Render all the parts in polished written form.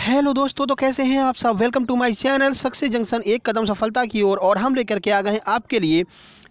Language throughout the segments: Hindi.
हेलो दोस्तों, तो कैसे हैं आप सब। Welcome to my channel Success Junction, एक कदम सफलता की ओर। और हम लेकर के आ गए हैं आपके लिए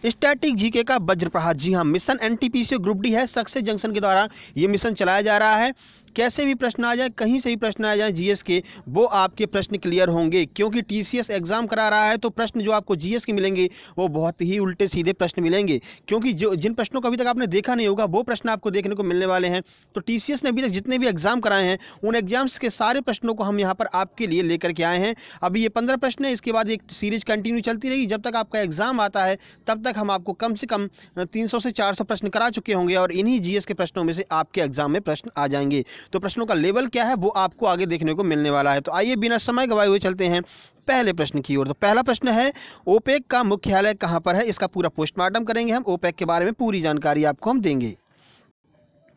स्टैटिक जीके का वज्र प्रहार। जी हाँ, मिशन एनटीपीसी ग्रुप डी है। सक्सेस जंक्शन के द्वारा ये मिशन चलाया जा रहा है। कैसे भी प्रश्न आ जाए, कहीं से भी प्रश्न आ जाए जीएस के, वो आपके प्रश्न क्लियर होंगे। क्योंकि टीसीएस एग्जाम करा रहा है, तो प्रश्न जो आपको जीएस के मिलेंगे वो बहुत ही उल्टे सीधे प्रश्न मिलेंगे। क्योंकि जो जिन प्रश्नों को अभी तक आपने देखा नहीं होगा, वो प्रश्न आपको देखने को मिलने वाले हैं। तो टीसीएस ने अभी तक जितने भी एग्जाम कराए हैं, उन एग्जाम्स के सारे प्रश्नों को हम यहाँ पर आपके लिए लेकर के आए हैं। अभी ये 15 प्रश्न है, इसके बाद एक सीरीज कंटिन्यू चलती रहेगी। जब तक आपका एग्जाम आता है, तब तक हम आपको कम से कम 300 से 400 प्रश्न करा चुके होंगे, और इन्हीं जीएस के प्रश्नों में से आपके एग्जाम में प्रश्न आ जाएंगे। तो प्रश्नों का लेवल क्या है वो आपको आगे देखने को मिलने वाला है। तो आइए बिना समय गवाए हुए चलते हैं पहले प्रश्न की ओर। तो पहला प्रश्न है, ओपेक का मुख्यालय कहां पर है। इसका पूरा पोस्टमार्टम करेंगे हम, ओपेक के बारे में पूरी जानकारी आपको हम देंगे।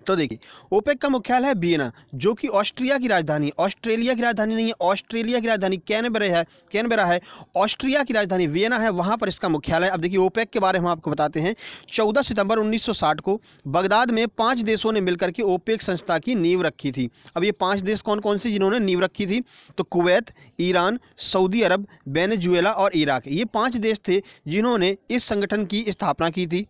तो देखिए, ओपेक का मुख्यालय है वियना, जो कि ऑस्ट्रिया की राजधानी, ऑस्ट्रेलिया की राजधानी नहीं है, ऑस्ट्रेलिया की राजधानी कैनबेरा है। ऑस्ट्रिया की राजधानी वियना है, वहां पर इसका मुख्यालय। अब देखिए, ओपेक के बारे में हम आपको बताते हैं। 14 सितंबर 1960 को बगदाद में 5 देशों ने मिलकर के ओपेक संस्था की नींव रखी थी। अब ये 5 देश कौन कौन से जिन्होंने नींव रखी थी? तो कुवैत, ईरान, सऊदी अरब, वेनेजुएला और इराक। ये 5 देश थे जिन्होंने इस संगठन की स्थापना की थी।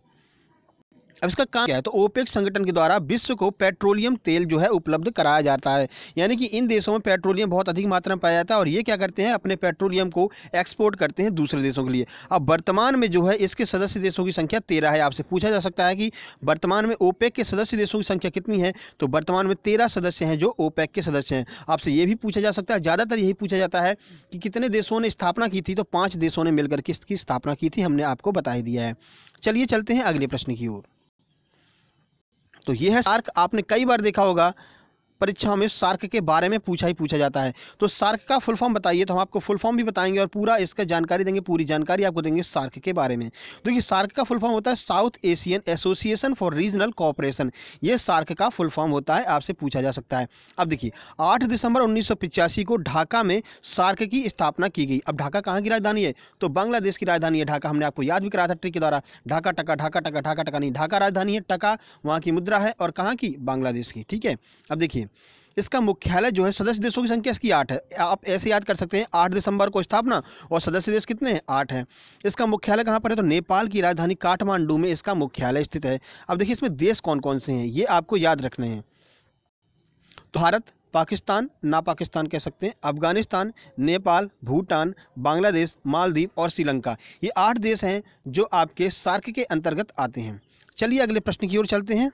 अब इसका काम क्या है? तो ओपेक संगठन के द्वारा विश्व को पेट्रोलियम तेल जो है उपलब्ध कराया जाता है। यानी कि इन देशों में पेट्रोलियम बहुत अधिक मात्रा में पाया जाता है, और ये क्या करते हैं, अपने पेट्रोलियम को एक्सपोर्ट करते हैं दूसरे देशों के लिए। अब वर्तमान में जो है इसके सदस्य देशों की संख्या 13 है। आपसे पूछा जा सकता है कि वर्तमान में ओपेक के सदस्य देशों की संख्या कितनी है? तो वर्तमान में 13 सदस्य हैं जो ओपेक के सदस्य हैं। आपसे ये भी पूछा जा सकता है, ज़्यादातर यही पूछा जाता है कि कितने देशों ने स्थापना की थी। तो 5 देशों ने मिलकर के इसकी स्थापना की थी, हमने आपको बता ही दिया है। चलिए चलते हैं अगले प्रश्न की ओर। तो ये है सार्क। आपने कई बार देखा होगा परीक्षा में सार्क के बारे में पूछा जाता है। तो सार्क का फुल फॉर्म बताइए, तो हम आपको फुल फॉर्म भी बताएंगे और पूरा इसका जानकारी देंगे, पूरी जानकारी आपको देंगे सार्क के बारे में। तो ये सार्क का फुल फॉर्म होता है south Asian association for regional cooperation. ये सार्क का फुल फॉर्म होता है, आपसे पूछा जा सकता है। अब देखिए, 8 दिसंबर 1985 को ढाका में सार्क की स्थापना की गई। अब ढाका कहाँ की राजधानी है? तो बांग्लादेश की राजधानी है ढाका। हमने आपको याद भी कराया था ट्रिक के द्वारा। ढाका टका ढाका टका ढाका टका नहीं, ढाका राजधानी है, टका वहाँ की मुद्रा है, और कहाँ की? बांग्लादेश की। ठीक है। अब देखिए, इसका मुख्यालय जो है, सदस्य देशों की संख्या इसकी 8 है। आप ऐसे याद कर सकते हैं, 8 दिसंबर को स्थापना, और सदस्य देश कितने हैं? 8 हैं। इसका मुख्यालय कहाँ पर है? तो नेपाल की राजधानी काठमांडू में इसका मुख्यालय स्थित है। अब देखिए, इसमें देश कौन कौन से हैं ये आपको याद रखने हैं। तो भारत, पाकिस्तान, ना पाकिस्तान कह सकते हैं, अफगानिस्तान, नेपाल, भूटान, बांग्लादेश, मालदीव और श्रीलंका। ये 8 देश हैं जो आपके सार्क के अंतर्गत आते हैं। चलिए अगले प्रश्न की ओर चलते हैं।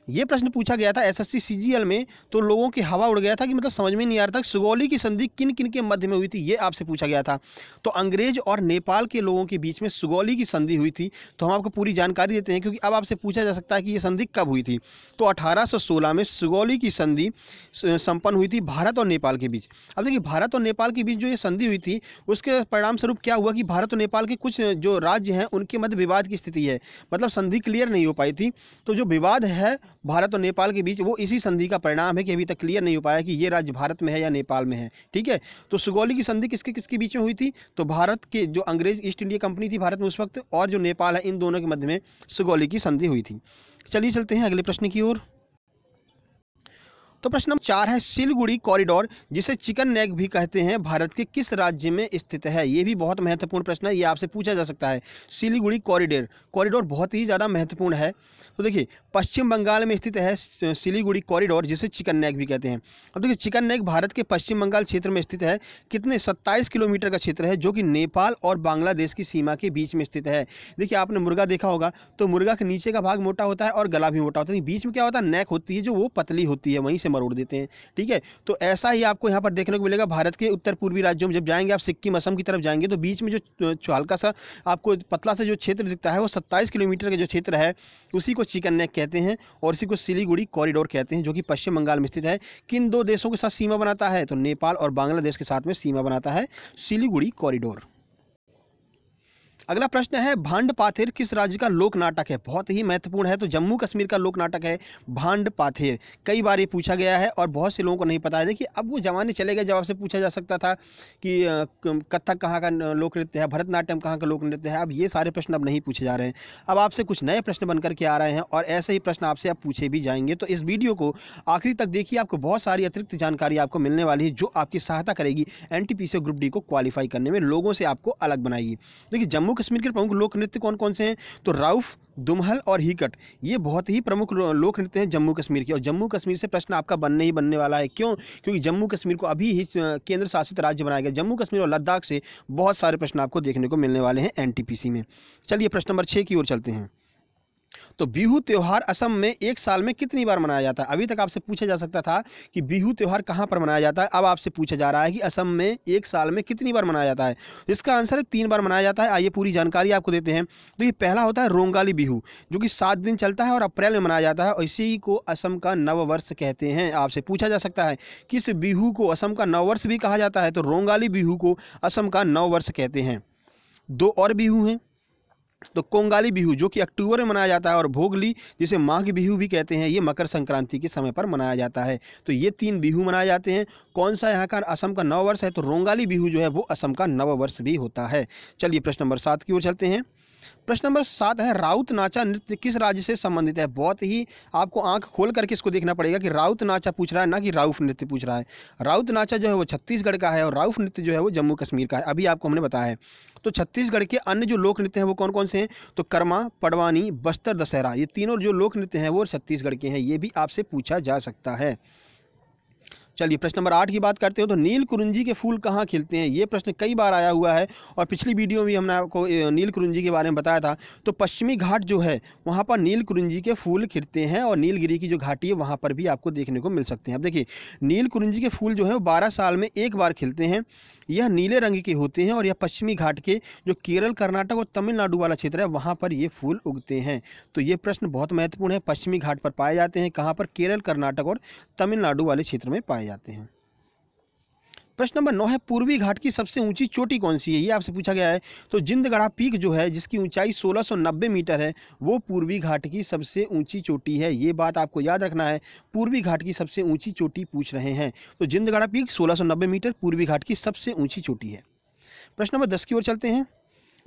ये प्रश्न पूछा गया था एसएससी सीजीएल में, तो लोगों की हवा उड़ गया था कि मतलब समझ में नहीं आ रहा था सुगौली की संधि किन किन के मध्य में हुई थी। ये आपसे पूछा गया था। तो अंग्रेज और नेपाल के लोगों के बीच में सुगौली की संधि हुई थी। तो हम आपको पूरी जानकारी देते हैं, क्योंकि अब आपसे पूछा जा सकता है कि ये संधि कब हुई थी। तो 1816 में सुगौली की संधि संपन्न हुई थी भारत और नेपाल के बीच। अब देखिए, भारत और नेपाल के बीच जो ये संधि हुई थी, उसके परिणाम स्वरूप क्या हुआ कि भारत और नेपाल के कुछ जो राज्य हैं उनके मध्य विवाद की स्थिति है, मतलब संधि क्लियर नहीं हो पाई थी। तो जो विवाद है भारत और नेपाल के बीच, वो इसी संधि का परिणाम है कि अभी तक क्लियर नहीं हो पाया कि ये राज्य भारत में है या नेपाल में है। ठीक है। तो सुगौली की संधि किसके किसके बीच में हुई थी? तो भारत के जो अंग्रेज ईस्ट इंडिया कंपनी थी भारत में उस वक्त, और जो नेपाल है, इन दोनों के मध्य में सुगौली की संधि हुई थी। चलिए चलते हैं अगले प्रश्न की ओर। तो प्रश्न नंबर 4 है, सिलीगुड़ी कॉरिडोर, जिसे चिकन नेक भी कहते हैं, भारत के किस राज्य में स्थित है? ये भी बहुत महत्वपूर्ण प्रश्न है, ये आपसे पूछा जा सकता है। सिलीगुड़ी कॉरिडोर बहुत ही ज़्यादा महत्वपूर्ण है। तो देखिए, पश्चिम बंगाल में स्थित है सिलीगुड़ी कॉरिडोर, जिसे चिकन नेक भी कहते हैं। अब देखिए, चिकन नेक भारत के पश्चिम बंगाल क्षेत्र में स्थित है। कितने? 27 किलोमीटर का क्षेत्र है, जो कि नेपाल और बांग्लादेश की सीमा के बीच में स्थित है। देखिए, आपने मुर्गा देखा होगा, तो मुर्गा के नीचे का भाग मोटा होता है और गला भी मोटा होता है, बीच में क्या होता है? नेक होती है, जो वो पतली होती है, वहीं से मरोड़ देते हैं। ठीक है। तो ऐसा ही आपको यहाँ पर देखने को मिलेगा भारत के उत्तर पूर्वी राज्यों में। जब जाएंगे आप सिक्किम, असम की तरफ जाएंगे, तो बीच में जो हल्का सा आपको पतला सा जो क्षेत्र दिखता है, वो 27 किलोमीटर का जो क्षेत्र है, उसी को चिकन नेक कहते हैं, और इसी को सिलीगुड़ी कॉरिडोर कहते हैं, जो कि पश्चिम बंगाल में स्थित है। किन 2 देशों के साथ सीमा बनाता है? तो नेपाल और बांग्लादेश के साथ में सीमा बनाता है सिलीगुड़ी कॉरिडोर। अगला प्रश्न है, भांड पाथेर किस राज्य का लोक नाटक है? बहुत ही महत्वपूर्ण है। तो जम्मू कश्मीर का लोक नाटक है भांड पाथेर। कई बार ये पूछा गया है और बहुत से लोगों को नहीं पता है। देखिए, अब वो जमाने चले गए जब आपसे पूछा जा सकता था कि कथक कहाँ का लोक नृत्य है, भरतनाट्यम कहाँ का लोक नृत्य है। अब ये सारे प्रश्न अब नहीं पूछे जा रहे हैं। अब आपसे कुछ नए प्रश्न बन करके आ रहे हैं और ऐसे ही प्रश्न आपसे अब पूछे भी जाएंगे। तो इस वीडियो को आखिरी तक देखिए, आपको बहुत सारी अतिरिक्त जानकारी आपको मिलने वाली है जो आपकी सहायता करेगी एनटीपीसी ग्रुप डी को क्वालिफाई करने में, लोगों से आपको अलग बनाएगी। देखिए, जम्मू कश्मीर के प्रमुख लोक नृत्य कौन कौन से हैं? तो राउफ, दुमहल और हीकट, ये बहुत ही प्रमुख लोक नृत्य हैं जम्मू कश्मीर के। और जम्मू कश्मीर से प्रश्न आपका बनने वाला है। क्यों? क्योंकि जम्मू कश्मीर को अभी ही केंद्र शासित राज्य बनाया गया। जम्मू कश्मीर और लद्दाख से बहुत सारे प्रश्न आपको देखने को मिलने वाले हैं एनटीपीसी में। चलिए प्रश्न नंबर 6 की ओर चलते हैं। तो बिहू त्यौहार असम में एक साल में कितनी बार मनाया जाता है? अभी तक आपसे पूछा जा सकता था कि बिहू त्यौहार कहाँ पर मनाया जाता है। अब आपसे पूछा जा रहा है कि असम में एक साल में कितनी बार मनाया जाता है। इसका आंसर है 3 बार मनाया जाता है। आइए पूरी जानकारी आपको देते हैं। तो ये पहला होता है रोंगाली बिहू, जो कि 7 दिन चलता है और अप्रैल में मनाया जाता है और इसी को असम का नववर्ष कहते हैं। आपसे पूछा जा सकता है किस बिहू को असम का नववर्ष भी कहा जाता है? तो रोंगाली बिहू को असम का नववर्ष कहते हैं। 2 और बिहू हैं। तो कोंगाली बिहू, जो कि अक्टूबर में मनाया जाता है, और भोगली, जिसे माघ बिहू भी कहते हैं, ये मकर संक्रांति के समय पर मनाया जाता है। तो ये 3 बिहू मनाए जाते हैं। कौन सा यहाँ का असम का नववर्ष है? तो रोंगाली बिहू जो है वो असम का नववर्ष भी होता है। चलिए प्रश्न नंबर 7 की ओर चलते हैं। प्रश्न नंबर 7 है, राउत नाचा नृत्य किस राज्य से संबंधित है? बहुत ही आपको आंख खोल करके इसको देखना पड़ेगा कि राउत नाचा पूछ रहा है, ना कि राउफ नृत्य पूछ रहा है। राउत नाचा जो है वो छत्तीसगढ़ का है और राउफ नृत्य जो है वो जम्मू कश्मीर का है। अभी आपको हमने बताया है। तो छत्तीसगढ़ के अन्य जो लोक नृत्य हैं वो कौन कौन से हैं? तो कर्मा, पडवानी, बस्तर दशहरा, ये तीनों जो लोक नृत्य हैं वो छत्तीसगढ़ के हैं। ये भी आपसे पूछा जा सकता है। चलिए प्रश्न नंबर 8 की बात करते हो। तो नील कुरुंजी के फूल कहाँ खिलते हैं? ये प्रश्न कई बार आया हुआ है और पिछली वीडियो में भी हमने आपको नील कुरुंजी के बारे में बताया था। तो पश्चिमी घाट जो है वहाँ पर नील कुरुंजी के फूल खिलते हैं और नीलगिरी की जो घाटी है वहाँ पर भी आपको देखने को मिल सकते हैं। अब देखिए, नील कुरुंजी के फूल जो है वो 12 साल में एक बार खिलते हैं। यह नीले रंग के होते हैं और यह पश्चिमी घाट के जो केरल, कर्नाटक और तमिलनाडु वाला क्षेत्र है वहाँ पर ये फूल उगते हैं। तो ये प्रश्न बहुत महत्वपूर्ण है। पश्चिमी घाट पर पाए जाते हैं। कहाँ पर? केरल, कर्नाटक और तमिलनाडु वाले क्षेत्र में पाए जाते हैं। प्रश्न नंबर 9 है, पूर्वी घाट की सबसे ऊंची चोटी कौन सी है? ये आपसे पूछा गया है। तो जिंदगढ़ा पीक जो है, जिसकी ऊंचाई 1690 मीटर है, वो पूर्वी घाट की सबसे ऊंची चोटी है। ये बात आपको याद रखना है। पूर्वी घाट की सबसे ऊंची चोटी पूछ रहे हैं। तो जिंदगढ़ा पीक 1690 मीटर पूर्वी घाट की सबसे ऊंची चोटी है। प्रश्न नंबर 10 की ओर चलते हैं।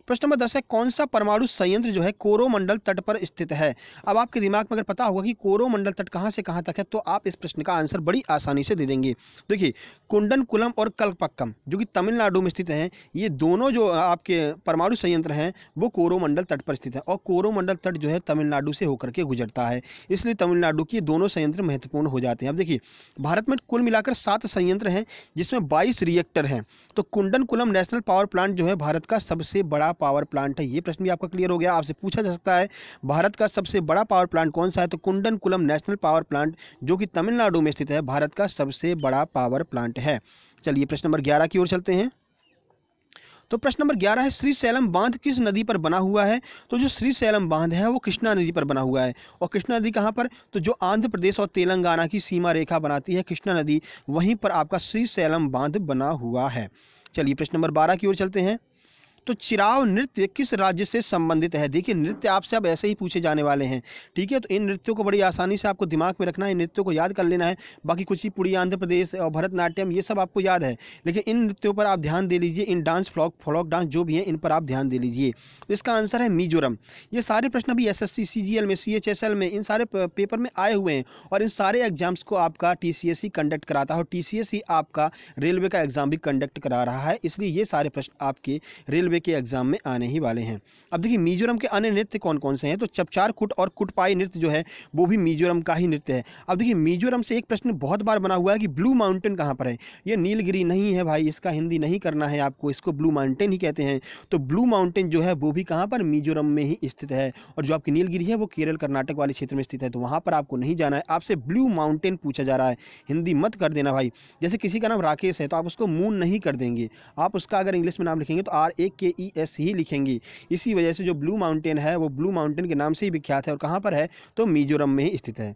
प्रश्न नंबर 10 है, कौन सा परमाणु संयंत्र जो है कोरोमंडल तट पर स्थित है? अब आपके दिमाग में अगर पता होगा कि कोरोमंडल तट कहाँ से कहाँ तक है तो आप इस प्रश्न का आंसर बड़ी आसानी से दे देंगे। देखिए, कुंडनकुलम और कल्पक्कम जो कि तमिलनाडु में स्थित हैं, ये दोनों जो आपके परमाणु संयंत्र हैं वो कोरोमंडल तट पर स्थित है और कोरोमंडल तट जो है तमिलनाडु से होकर के गुजरता है। इसलिए तमिलनाडु की दोनों संयंत्र महत्वपूर्ण हो जाते हैं। अब देखिए, भारत में कुल मिलाकर 7 संयंत्र हैं जिसमें 22 रिएक्टर हैं। तो कुंडनकुलम नेशनल पावर प्लांट जो है भारत का सबसे बड़ा पावर प्लांट है। ये प्रश्न भी आपका क्लियर हो गया। आपसे पूछा जा सकता है भारत का सबसे बड़ा पावर प्लांट कौन सा है? तो कुंडनकुलम नेशनल पावर प्लांट, जो कि तमिलनाडु में स्थित है, भारत का सबसे बड़ा पावर प्लांट है। चलिए प्रश्न नंबर 11 की ओर चलते हैं। तो प्रश्न नंबर 11 है, श्रीशैलम बांध किस नदी पर बना हुआ है? तो जो श्रीशैलम बांध है वो कृष्णा नदी पर बना हुआ है। और कृष्णा नदी कहाँ पर? तो जो आंध्र प्रदेश और तेलंगाना की सीमा रेखा बनाती है कृष्णा नदी, वहीं पर आपका श्रीशैलम बांध बना हुआ है। चलिए प्रश्न नंबर 12 की ओर चलते हैं। तो चिराव नृत्य किस राज्य से संबंधित है? देखिए, नृत्य आपसे अब ऐसे ही पूछे जाने वाले हैं, ठीक है। तो इन नृत्यों को बड़ी आसानी से आपको दिमाग में रखना है, इन नृत्यों को याद कर लेना है। बाकी कुचिपुड़ी आंध्र प्रदेश और भरतनाट्यम ये सब आपको याद है, लेकिन इन नृत्यों पर आप ध्यान दे लीजिए। इन डांस, फ्लॉक डांस जो भी हैं, इन पर आप ध्यान दे लीजिए। तो इसका आंसर है मिजोरम। ये सारे प्रश्न भी SSC, CGL में, CHSL में, इन सारे पेपर में आए हुए हैं और इन सारे एग्जाम्स को आपका TCSE कंडक्ट कराता है और TCSE आपका रेलवे का एग्जाम भी कंडक्ट करा रहा है। इसलिए ये सारे प्रश्न आपके रेलवे के एग्जाम में आने ही वाले हैं। अब देखिए, मिजोरम के अन्य नृत्य कौन कौन से हैं? तो चपचार कुट और कुटपाई नृत्य जो है वो भी मिजोरम का ही नृत्य है। अब देखिए, मिजोरम से एक प्रश्न बहुत बार बना हुआ है कि ब्लू माउंटेन कहाँ पर है? ये नीलगिरी नहीं है भाई, इसका हिंदी नहीं करना है आपको, इसको ब्लू माउंटेन ही कहते हैं। तो ब्लू माउंटेन जो है वो भी कहाँ पर? मिजोरम में ही स्थित है। और जो आपकी नीलगिरी है वो केरल, कर्नाटक वाले क्षेत्र में स्थित है। तो वहाँ पर आपको नहीं जाना है, आपसे ब्लू माउंटेन पूछा जा रहा है। हिंदी मत कर देना भाई। जैसे किसी का नाम राकेश है तो आप उसको मून नहीं कर देंगे, आप उसका अगर इंग्लिश में नाम लिखेंगे तो RAKES ही लिखेंगे। इसी वजह से जो ब्लू माउंटेन है वो ब्लू माउंटेन के नाम से ही विख्यात है और कहाँ पर है? तो मिजोरम में ही स्थित है।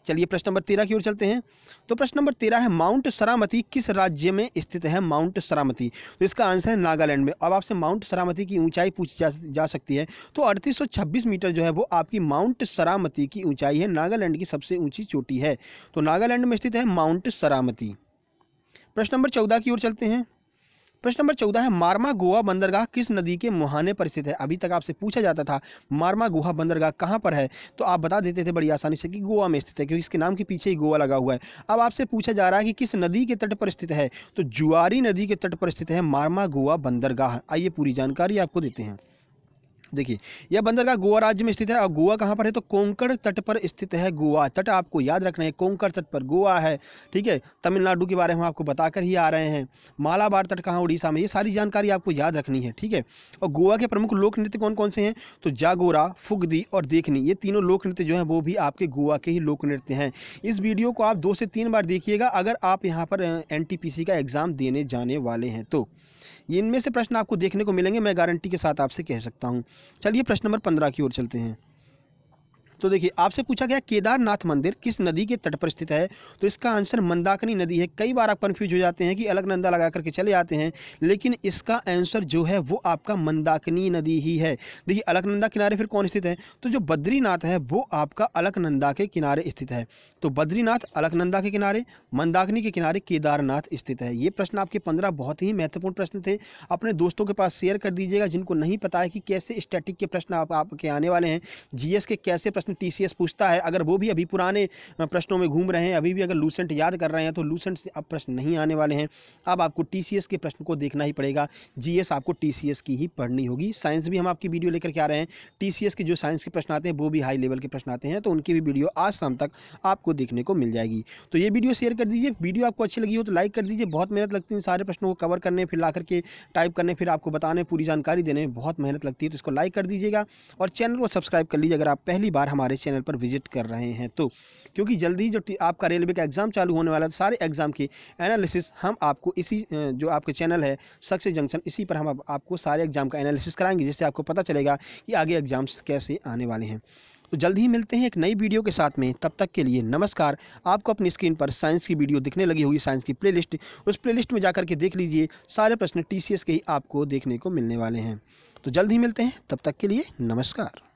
चलिए प्रश्न नंबर 13 की ओर चलते हैं। तो प्रश्न नंबर 13 है, माउंट सरामती किस राज्य में स्थित है? माउंट सरामती, तो इसका आंसर है नागालैंड में। अब आपसे माउंट सरामती की ऊंचाई पूछी जा सकती है, तो 3826 मीटर जो है वो आपकी माउंट सरामती की ऊंचाई है, नागालैंड की सबसे ऊंची चोटी है। तो नागालैंड में स्थित है माउंट सरामती। प्रश्न नंबर 14 की ओर चलते हैं। प्रश्न नंबर 14 है, मारमा गोवा बंदरगाह किस नदी के मुहाने पर स्थित है? अभी तक आपसे पूछा जाता था मारमा गोवा बंदरगाह कहाँ पर है, तो आप बता देते थे बड़ी आसानी से कि गोवा में स्थित है, क्योंकि इसके नाम के पीछे ही गोवा लगा हुआ है। अब आपसे पूछा जा रहा है कि किस नदी के तट पर स्थित है, तो जुआरी नदी के तट पर स्थित है मारमा गोवा बंदरगाह। आइए पूरी जानकारी आपको देते हैं। देखिए, यह बंदरगाह गोवा राज्य में स्थित है, और गोवा कहाँ पर है, तो कोंकण तट पर स्थित है। गोवा तट आपको याद रखना है, कोंकण तट पर गोवा है, ठीक है। तमिलनाडु के बारे में आपको बताकर ही आ रहे हैं। मालाबार तट कहाँ, उड़ीसा में, ये सारी जानकारी आपको याद रखनी है, ठीक है। और गोवा के प्रमुख लोक नृत्य कौन कौन से हैं, तो जागोरा, फुगदी और देखनी, ये तीनों लोक नृत्य जो है वो भी आपके गोवा के ही लोक नृत्य हैं। इस वीडियो को आप 2 से 3 बार देखिएगा अगर आप यहाँ पर NTPC का एग्जाम देने जाने वाले हैं, तो इनमें से प्रश्न आपको देखने को मिलेंगे, मैं गारंटी के साथ आपसे कह सकता हूं। चलिए प्रश्न नंबर 15 की ओर चलते हैं। तो देखिए, आपसे पूछा गया केदारनाथ मंदिर किस नदी के तट पर स्थित है, तो इसका आंसर मंदाकिनी नदी है। कई बार आप कंफ्यूज हो जाते हैं कि अलकनंदा लगा करके चले आते हैं, लेकिन इसका आंसर जो है वो आपका मंदाकिनी नदी ही है। देखिए, अलकनंदा किनारे फिर कौन स्थित है, तो जो बद्रीनाथ है वो आपका अलकनंदा के किनारे स्थित है। तो बद्रीनाथ अलकनंदा के किनारे, मंदाकिनी के किनारे केदारनाथ स्थित है। ये प्रश्न आपके 15 बहुत ही महत्वपूर्ण प्रश्न थे। अपने दोस्तों के पास शेयर कर दीजिएगा जिनको नहीं पता है कि कैसे स्टैटिक के प्रश्न आपके आने वाले हैं, GS के कैसे प्रश्न TCS पूछता है। अगर वो भी अभी पुराने प्रश्नों में घूम रहे हैं, अभी भी अगर लूसेंट याद कर रहे हैं, तो लूसेंट से अब प्रश्न नहीं आने वाले हैं। अब आपको TCS के प्रश्न को देखना ही पड़ेगा। GS आपको TCS की ही पढ़नी होगी। साइंस भी हम आपकी वीडियो लेकर के आ रहे हैं। TCS के जो साइंस के प्रश्न आते हैं वो भी हाई लेवल के प्रश्न आते हैं, तो उनकी भी वीडियो आज शाम तक आपको देखने को मिल जाएगी। तो ये वीडियो शेयर कर दीजिए। वीडियो आपको अच्छी लगी हो तो लाइक कर दीजिए। बहुत मेहनत लगती है सारे प्रश्नों को कवर करने, फिर ला करके टाइप करने, फिर आपको बताने, पूरी जानकारी देने में बहुत मेहनत लगती है। तो इसको लाइक कर दीजिएगा और चैनल को सब्सक्राइब कर लीजिए अगर आप पहली बार हमारे चैनल पर विजिट कर रहे हैं तो, क्योंकि जल्दी जो आपका रेलवे का एग्जाम चालू होने वाला है, सारे एग्जाम की एनालिसिस हम आपको इसी जो आपके चैनल है सक्सेस जंक्शन, इसी पर हम आपको सारे एग्जाम का एनालिसिस कराएंगे, जिससे आपको पता चलेगा कि आगे एग्जाम्स कैसे आने वाले हैं। तो जल्द ही मिलते हैं एक नई वीडियो के साथ में, तब तक के लिए नमस्कार। आपको अपनी स्क्रीन पर साइंस की वीडियो दिखने लगी होगी, साइंस की प्लेलिस्ट, उस प्लेलिस्ट में जाकर के देख लीजिए। सारे प्रश्न TCS के ही आपको देखने को मिलने वाले हैं। तो जल्द ही मिलते हैं, तब तक के लिए नमस्कार।